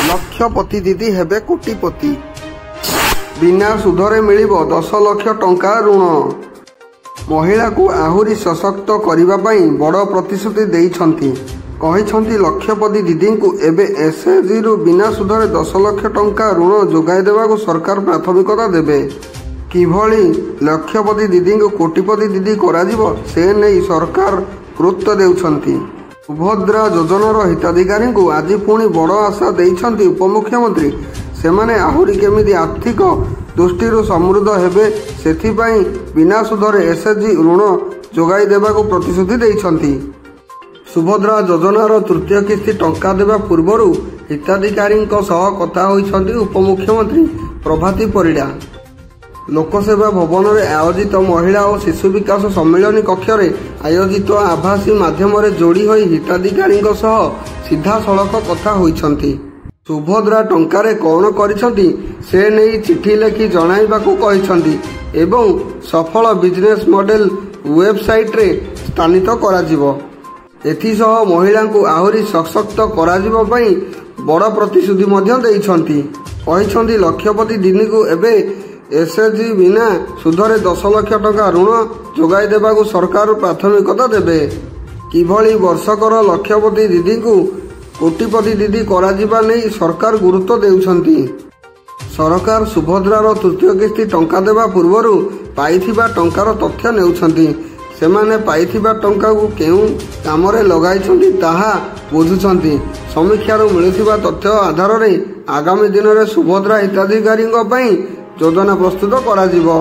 लक्षपति दीदी हेबे कोटिपति। बिना सुधरे मिलिबो 10 लाख टंका ऋण। महिला को आहुरी सशक्त करने बड़ प्रतिश्रुति देइछंती। कहिछंती लक्षपति दीदी को एबे एसएचजी रु बिना सुधरे 10 लाख टंका ऋण जोगाई देवाको सरकार प्राथमिकता देबे। किभली लक्षपति दीदी को कोटिपति दीदी कराजिबो से नहीं सरकार गुरुत्व देउछंती। सुभद्रा योजनार हिताधिकारी को आज पुणी बड़ आशा देइछंती उपमुख्यमंत्री। सेमाने आहुरी केमिति आर्थिक दृष्टि समृद्ध हेबे सेथिपाई बिना सुधरे एसएचजी ऋण जोगाई देवाको प्रतिश्रुति देइछंती। सुभद्रा योजनार तृतीय किस्ती टंका देवा पूर्वरु हिताधिकारी सह कथा होइछंती उपमुख्यमंत्री प्रभाती परिडा। लोकसेवा भवन में आयोजित महिला और शिशु विकास सम्मेलन कक्ष आयोजित आभासी माध्यम जोड़ी होई हिताधिकारी सीधा सड़क कथा होइछंती। सुभद्रा टंकारे कौन करिछंती से नहीं चिठी लेखि जणाइबाकू कहिछंती एवं सफल बिजनेस मॉडल वेबसाइट रे स्थानित कराजिबो। एथिसह महिला को आहुरी सशक्त कराजिबो पई बड़ प्रतिश्रुति मध्य देइछंती। कहिछंती लक्षपति दीदी को एबे एसएचजी बिना सुधरे 10 लाख टंका ऋण जोगाई देवाको सरकार प्राथमिकता देबे। किभली वर्षकर लक्षपति दीदी को कोटिपति दीदी कराजिबा नहीं सरकार गुरुत्व देउछंती। सरकार सुभद्रार तृतीय किस्ती टंका देवा पूर्वरु पाइथिबा टंकार तथ्य नेउछंती। सेमाने पाइथिबा टंका को केउ कामरे लगाइछंती ताहा बुझुछंती। समीक्षारु मिलुथिबा तथ्य आधार रे आगामी दिन में सुभद्रा हिताधिकारी योजना प्रस्तुत करा जिवो।